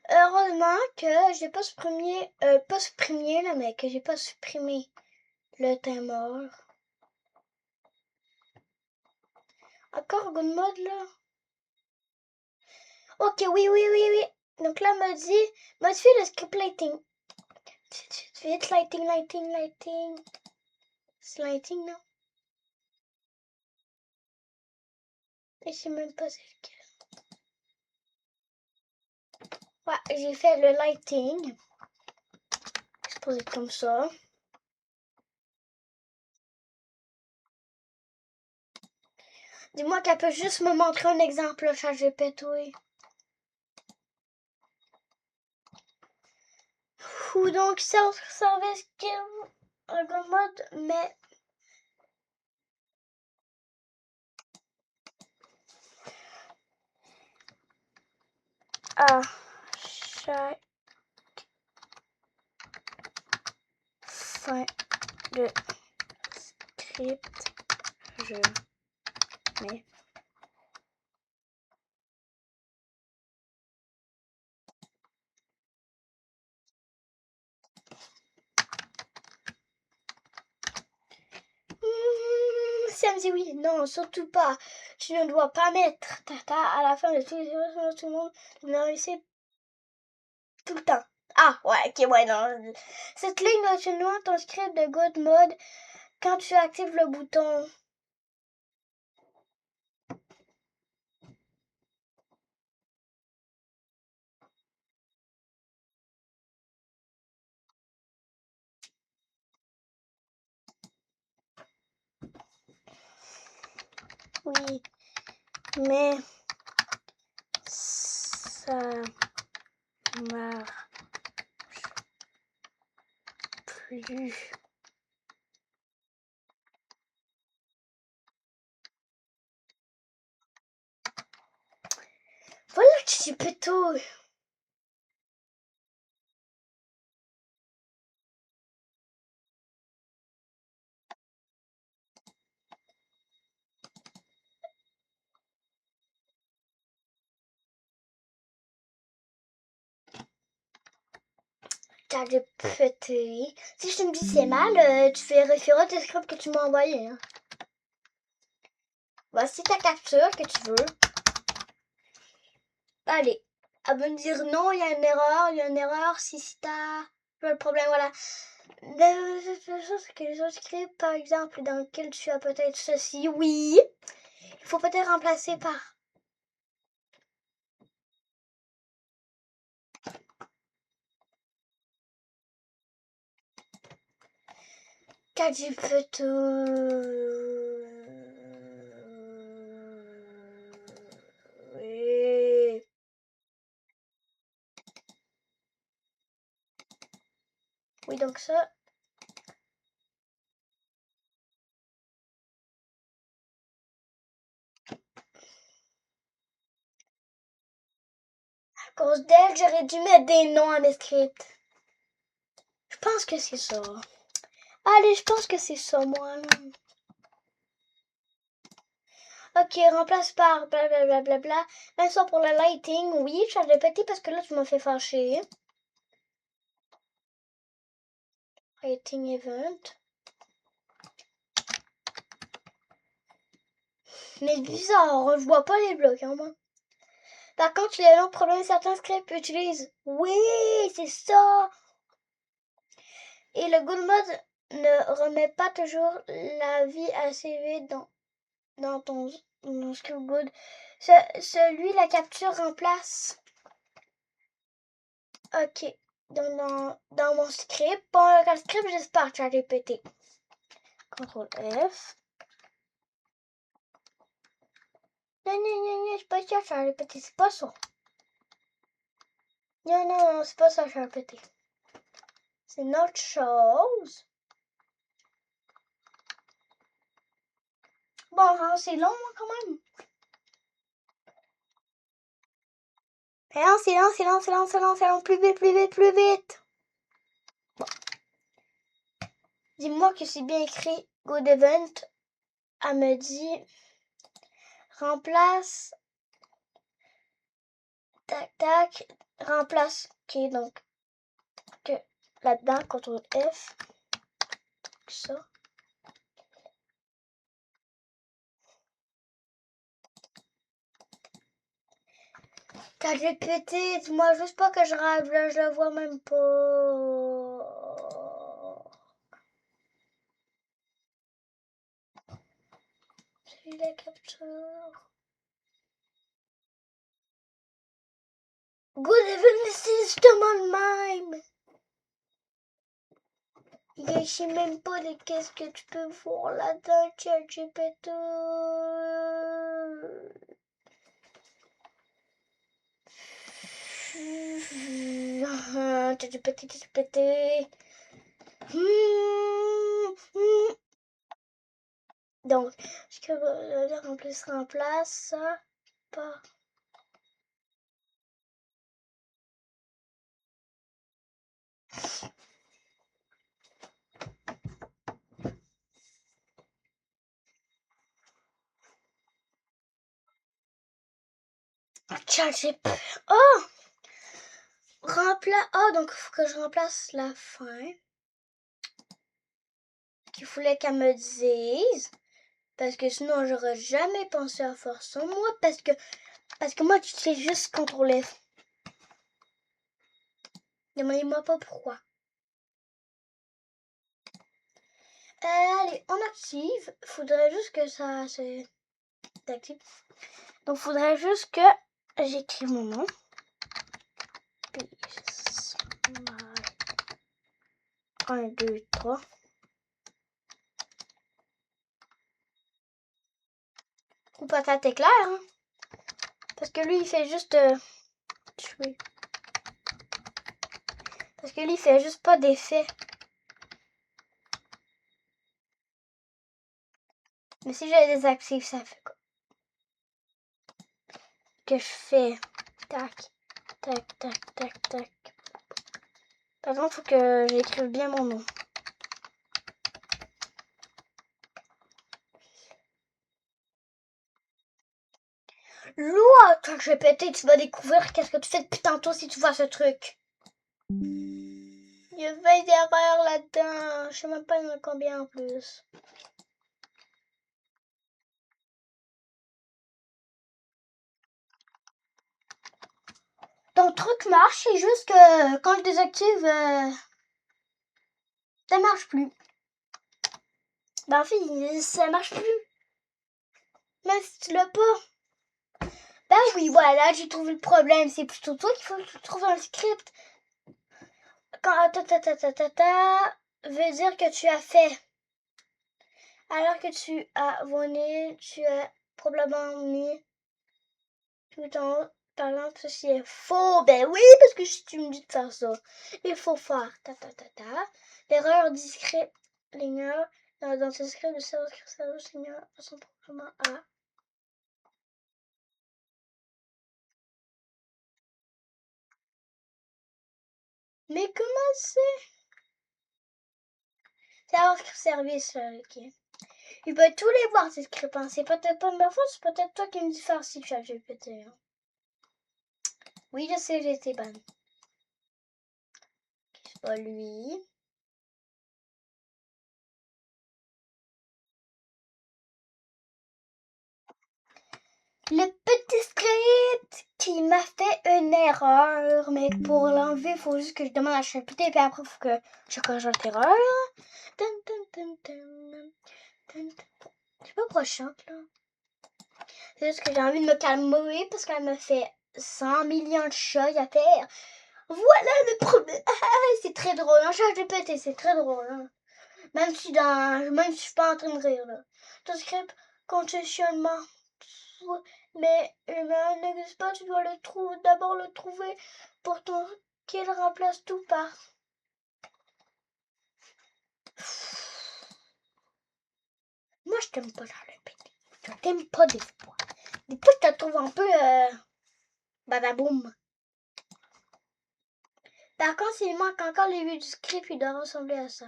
Heureusement que j'ai pas supprimé, là, mais que j'ai pas supprimé le temps mort. Encore good mode là. Ok, oui. Donc là, me dit, modifie le script lighting. Vite, lighting. C'est lighting, non? Et je sais même pas c'est lequel. Ouais, j'ai fait le lighting. C'est supposé être comme ça. Dis-moi qu'elle peut juste me montrer un exemple, ChatGPT. Ou donc self-service un mode, mais à chaque fin de script, je mets ça me dit oui, non, surtout pas. Tu ne dois pas mettre tata à la fin de tous les heures tout le monde. Non, c'est tout le temps. Ah, ouais, ok, ouais, non. Cette ligne doit se noyer ton script de good mode quand tu actives le bouton. Oui, mais ça marche plus. Voilà, ChatGPT. ChatGPT. Si je te me dis c'est mal, tu fais référence au script que tu m'as envoyé. Hein. Voici ta capture que tu veux. Allez, elle va me dire non, il y a une erreur, si t'as le problème, voilà. Que les autres scripts, par exemple, dans lequel tu as peut-être ceci, oui. Il faut peut-être remplacer par ChatGPT. Oui. Oui, donc ça. À cause d'elle, j'aurais dû mettre des noms à mes scripts. Je pense que c'est ça. Allez, je pense que c'est ça, moi. Ok, remplace par blablabla. Même ça pour le lighting, oui, change de petit parce que là, tu m'as fait fâcher. Lighting event. Mais bizarre, je vois pas les blocs, hein, moi. Par contre, les noms problème certains scripts utilisent. Oui, c'est ça. Et le good mode ne remet pas toujours la vie à CV dans ton script good. Celui, la capture remplace. Ok. Dans mon script. Bon, le script, j'espère que tu as répété. CTRL F. Non, c'est pas ça, ChatGPT, c'est pas ça. Non, c'est pas ça, ChatGPT. C'est une autre chose. Bon, hein, c'est long, hein, quand même. C'est long. Plus vite. Bon. Dis-moi que c'est bien écrit. Good event. Elle me dit remplace. Tac. Remplace. Ok, donc que là-dedans, CTRL F. Ça. ChatGPT, dis-moi juste pas que je rêve, là, je le vois même pas. C'est la capture. Good evening, c'est justement le même. Je sais même pas de qu'est-ce que tu peux voir là-dedans, ChatGPT. ChatGPT. Donc, ce que veut dire remplace ça par. ChatGPT. Oh! donc il faut que je remplace la fin. Qu'il voulait qu'elle me dise. Parce que sinon, j'aurais jamais pensé à faire ça. Moi, parce que moi, tu sais juste contrôler. Demandez-moi pas pourquoi. Allez, on active. Faudrait juste que ça s'active. Donc, faudrait juste que j'écrive mon nom. 1, 2, 3. Ou patate éclair, hein? Parce que lui, il fait juste tuer. Parce que lui, il fait juste pas d'effet. Mais si je le désactive, ça fait quoi? Que je fais tac. Par exemple, il faut que j'écrive bien mon nom. Loi, quand je vais péter, tu vas découvrir qu'est-ce que tu fais depuis tantôt si tu vois ce truc. Il y a 20 erreurs là-dedans. Je sais même pas combien en plus. Ton truc marche, c'est juste que quand je désactive, ça marche plus. Ben, en fait, ça marche plus. Même si tu l'as pas. Ben oui, voilà, j'ai trouvé le problème. C'est plutôt toi qu'il faut que tu trouves un script. Quand veut dire que tu as fait. Alors que tu as abonné, tu as probablement mis tout en haut. Par exemple, ceci est faux. Ben oui, parce que si tu me dis de faire ça, il faut faire L'erreur discrète, linéaire, dans ce script de service linéaire, façon probablement à. Mais comment c'est? C'est avoir service, ok. Il peut tous les voir, ces scripts. Hein. C'est peut-être pas de ma faute, c'est peut-être toi qui me dis faire si ChatGPT. Hein. Oui, je sais, j'ai été ban. C'est pas lui. Le petit script qui m'a fait une erreur, mais pour l'enlever, il faut juste que je demande à ChatGPT et puis après, il faut que je corrige l'erreur. Je sais pas pourquoi je chante là. C'est juste que j'ai envie de me calmer parce qu'elle me fait 100 millions de choses à faire. Voilà le problème. C'est très drôle. Un ChatGPT, c'est très drôle. Hein. Même si je suis pas en train de rire là. Ton script conditionnement Mais l'humain n'existe pas, tu dois d'abord le trouver pour qu'il remplace tout par. Moi, je t'aime pas, ChatGPT. Je t'aime pas des fois. Des fois, je te trouve un peu badaboum. Par contre, s'il manque encore les vues du script, il doit ressembler à ça.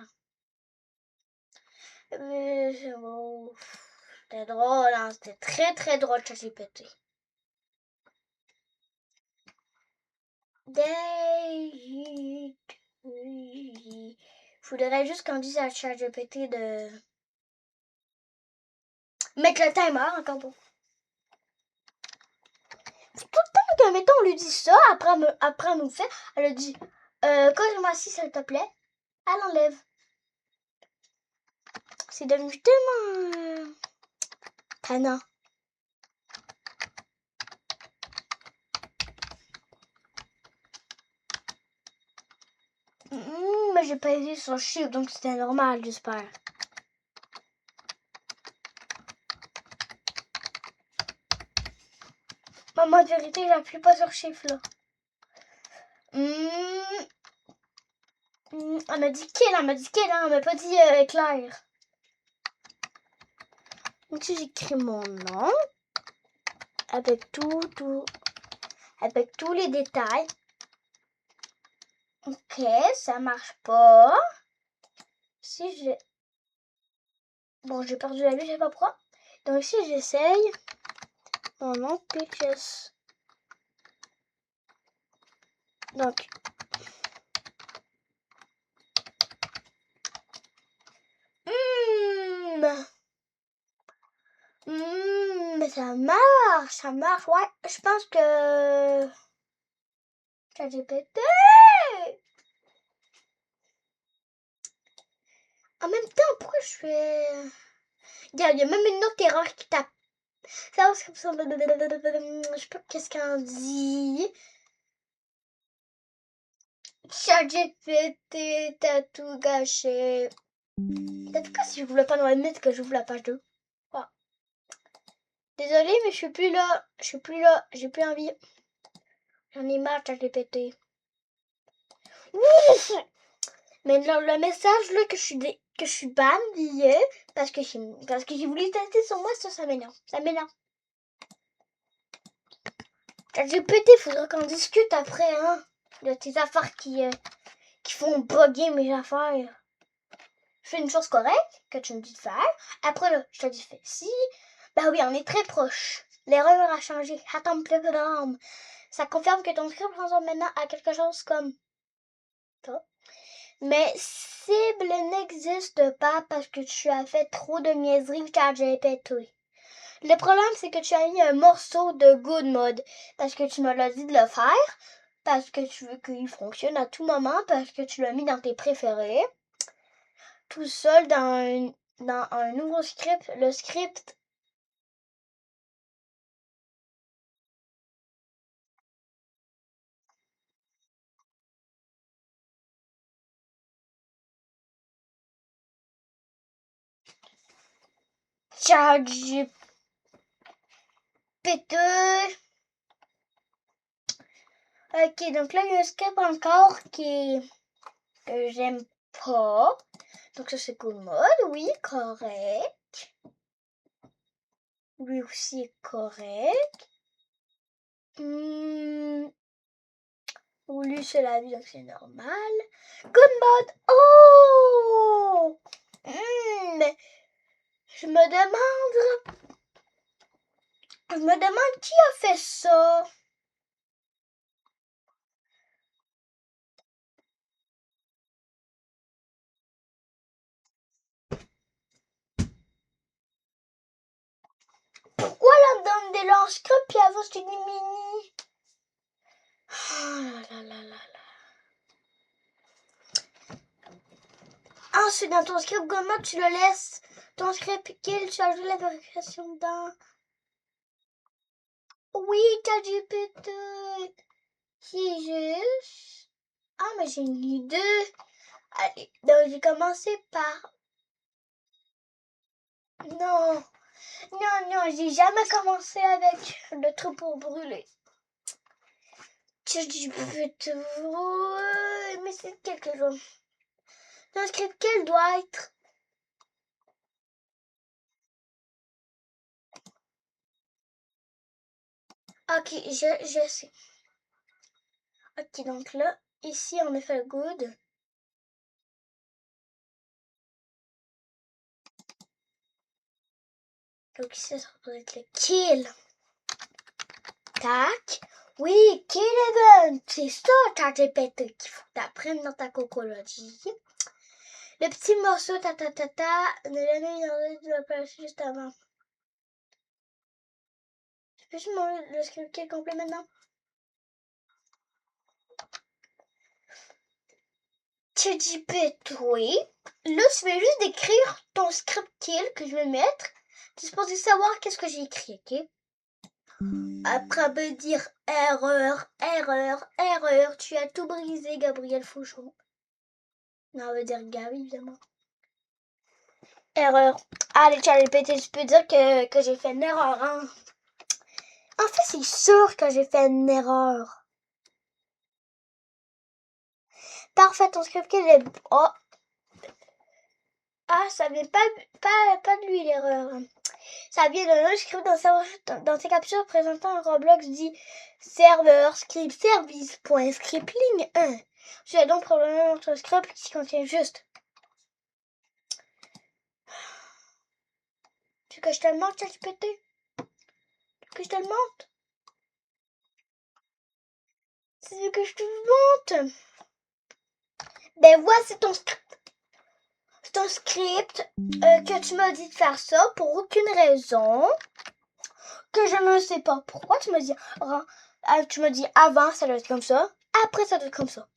Mais bon, c'était drôle, hein? C'était très très drôle, ChatGPT. Faudrait juste qu'on dise à ChatGPT de mettre le timer encore pour. Tout le temps que, mettons, on lui dit ça, après elle nous fait, elle dit corrige-moi si s'il te plaît, elle enlève. C'est devenu tellement tannant. Mais j'ai pas vu son chiffre, donc c'était normal, j'espère. Maman, de vérité, j'appuie pas sur chiffre là. Elle m'a dit quelle, elle m'a pas dit Claire. Donc si j'écris mon nom avec avec tous les détails. Ok, ça marche pas. Si j'ai... Bon, j'ai perdu la vue, je sais pas pourquoi. Donc si j'essaye mon nom Peaches. Donc mais ça marche, ouais. Je pense que ChatGPT. En même temps, pourquoi je fais... Il y a même une autre erreur qui tape. Ça, je sais pas qu'est-ce qu'on dit. ChatGPT, t'as tout gâché. Peut-être que si je voulais pas nous admettre que j'ouvre la page 2. Voilà. Désolée, mais je suis plus là. J'ai plus envie. J'en ai marre, ChatGPT. Mais le message là que je suis ban parce que j'ai voulu tester sur moi, ça m'énerve. Ça m'énerve. ChatGPT, faudra qu'on discute après, hein, de tes affaires qui font bugger mes affaires. Je fais une chose correcte que tu me dis de faire. Après là, je te dis fais si. Bah oui, on est très proche. L'erreur a changé. Attends, ça confirme que ton script ressemble maintenant à quelque chose comme ça. Mais cible n'existe pas parce que tu as fait trop de niaiseries ChatGPT. Le problème, c'est que tu as mis un morceau de Good Mode parce que tu me l'as dit de le faire, parce que tu veux qu'il fonctionne à tout moment, parce que tu l'as mis dans tes préférés. Tout seul dans un nouveau script. Le script ChatGPT. Ok, donc là, il y a un script encore que j'aime pas. Donc ça, c'est Good Mode. Oui, correct. Lui aussi est correct. Lui, c'est la vie, donc c'est normal. Good Mode. Oh! Mais je me demande qui a fait ça. Pourquoi là donne des lance-script puis avant c'était des mini? Oh là là là là. Ensuite dans ton script comment tu le laisses ton script kill, tu ajoutes la vérification dedans. Oui, t'as GPT. C'est juste. Ah mais j'ai une idée. Allez, donc j'ai commencé par. Non. Non, non, j'ai jamais commencé avec le truc pour brûler. ChatGPT, mais c'est quelque chose. C'est un script quel doit être. Ok, je sais. Ok, donc là, ici, on a fait le good. Donc ici, ça va être le kill. Tac. Oui, kill event. C'est ça, ChatGPT, qu'il faut que tu apprennes dans ta cocologie. Le petit morceau, ta, ne l'année de la place juste avant. Je peux juste le script qui est complet maintenant? ChatGPT, oui. Là, je vais juste décrire ton script kill que je vais mettre. Tu es supposé savoir qu'est-ce que j'ai écrit, ok? Après me dire erreur, erreur, erreur, tu as tout brisé, Gabriel Fauchon. Non, on va dire Gabi, évidemment. Erreur. Allez, ChatGPT, je peux dire que j'ai fait une erreur, hein? En fait, c'est sûr que j'ai fait une erreur. Parfait, ton script kill est... Oh. Ah, ça vient pas de lui, l'erreur. Ça vient d'un autre script dans ses captures présentant un Roblox dit serveur script service.script ligne 1. J'ai donc probablement notre script qui contient juste. Tu veux que je te le montre, ChatGPT? Tu veux que je te le montre? Tu veux que je te le montre? Ben voici ton script. C'est un script que tu m'as dit de faire ça pour aucune raison. Que je ne sais pas pourquoi. Tu m'as dit avant ça doit être comme ça. Après ça doit être comme ça.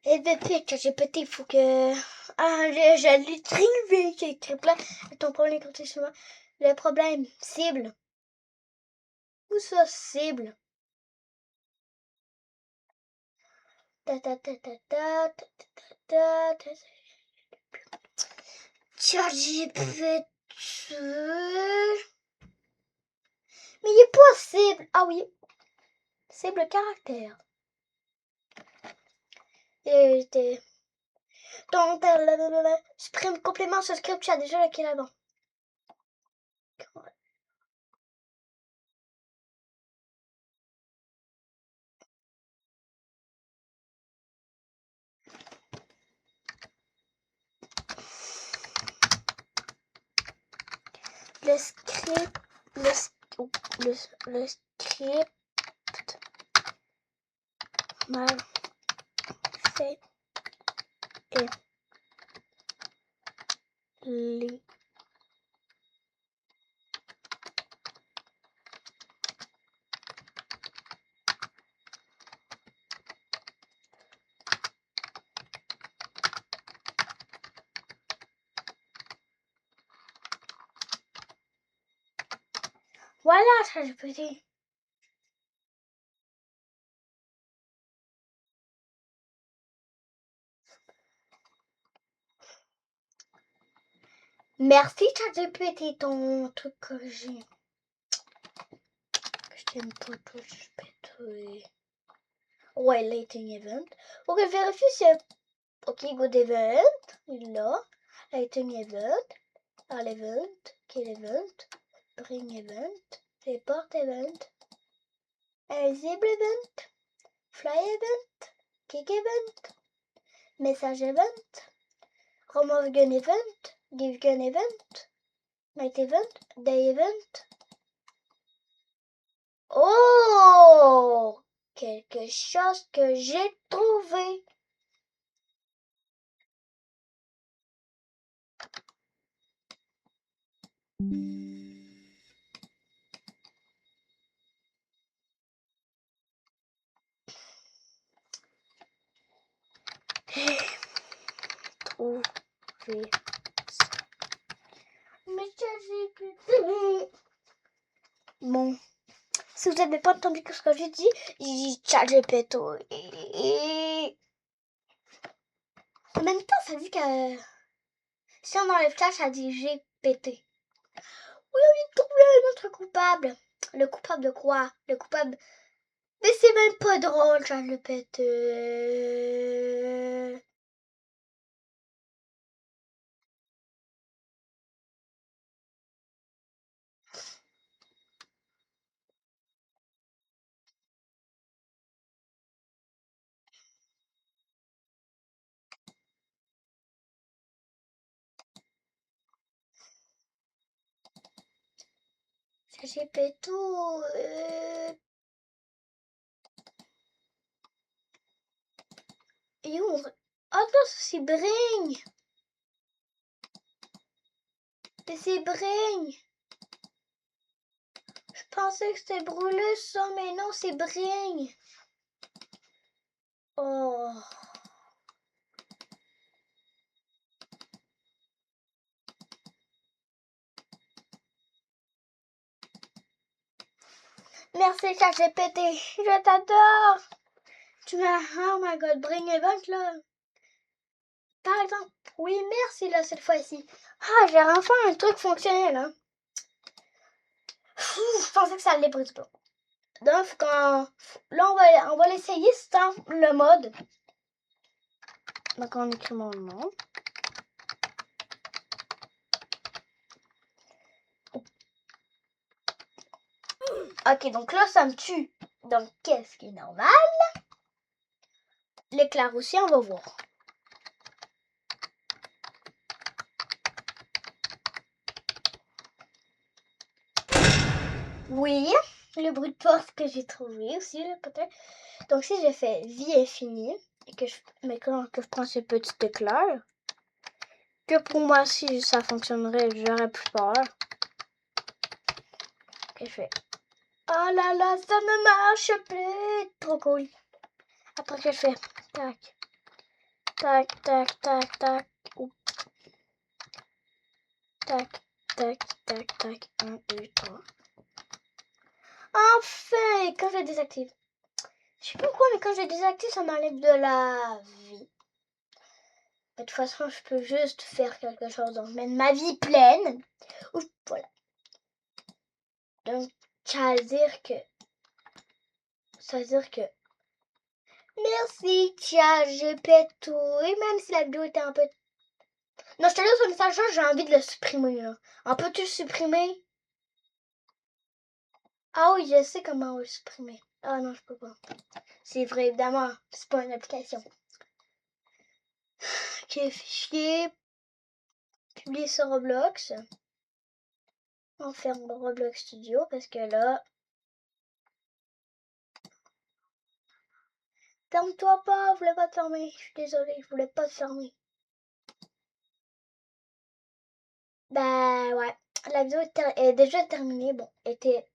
Et depuis que j'ai pété, il faut que... Ah, je l'ai trouvé, j'ai écrit plein. Ton problème, quand c'est moi. Le problème, cible. Où ça, cible? Ta ta ta ta ta ta ta ta. Tiens, j'ai pété. Mais il est pas cible. Ah oui. Cible caractère. Donc, supprime complément ce script, tu as déjà lequel avant. Le script mal fait et les voilà, ça je peux dire. Merci ChatGPT, ton truc que j'ai. Je t'aime pas ChatGPT. Ouais, Lighting Event. Ok, vérifie si... Ok, Good Event. Il est là. Lighting Event. All Event. Kill Event. Bring Event. Report Event. Invisible Event. Fly Event. Kick Event. Message Event. Remove Gun Event. Give Gun Event. Night Event. Day Event. Oh! Quelque chose que j'ai trouvé. Trouvé ça. Mais ChatGPT. Bon. Si vous n'avez pas entendu ce que j'ai dit ChatGPT. En même temps, ça dit que Si on enlève Chat, ça dit GPT. Oui, on vient de trouver notre coupable. Le coupable de quoi? Le coupable... Mais c'est même pas drôle, Chat GPT. GPT... Et où? Oh non, c'est Bring. Mais c'est Bring. Je pensais que c'était brûlé ça, mais non, c'est Bring. Oh. Merci ChatGPT, je t'adore. Tu m'as... Oh my god, Bring Event là. Par exemple, oui, merci là cette fois-ci. Ah, j'ai enfin un truc fonctionnel là. Je pensais que ça allait briser pas. Donc, là, on va l'essayer sans le mode. Donc, on écrit mon nom. Ok, donc là, ça me tue. Donc, qu'est-ce qui est normal? L'éclair aussi, on va voir. Oui, le bruit de porte que j'ai trouvé aussi, peut-être. Donc, si j'ai fait vie infinie, et que je prends ce petit éclair, que pour moi, si ça fonctionnerait, j'aurais plus peur. Et je fais, oh là là, ça ne marche plus. Trop cool. Après que je fais, tac, tac, tac, tac, tac. Oups. Tac, tac, tac, tac. 1, 2, 3. Enfin, quand je désactive. Je sais pas pourquoi, mais quand je désactive, ça m'enlève de la vie. De toute façon, je peux juste faire quelque chose. Donc, mettre ma vie pleine. Ouf, voilà. Donc, ça veut dire que... Merci, ChatGPT. Même si la vidéo était un peu... Non, je te laisse ce message-là, j'ai envie de le supprimer, là. On peut-tu le supprimer? Ah oui, je sais comment on va le supprimer. Ah non, je peux pas. C'est vrai, évidemment. C'est pas une application. Ok, fichier. Publier sur Roblox. On ferme Roblox Studio parce que là... Ferme-toi pas, je voulais pas te fermer. Je suis désolée, je voulais pas te fermer. Bah ouais, la vidéo est déjà terminée. Bon, était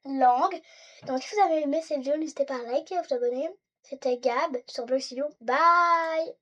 longue. Donc si vous avez aimé cette vidéo, n'hésitez pas à liker et à vous abonner. C'était Gab sur Blog Studio. Bye!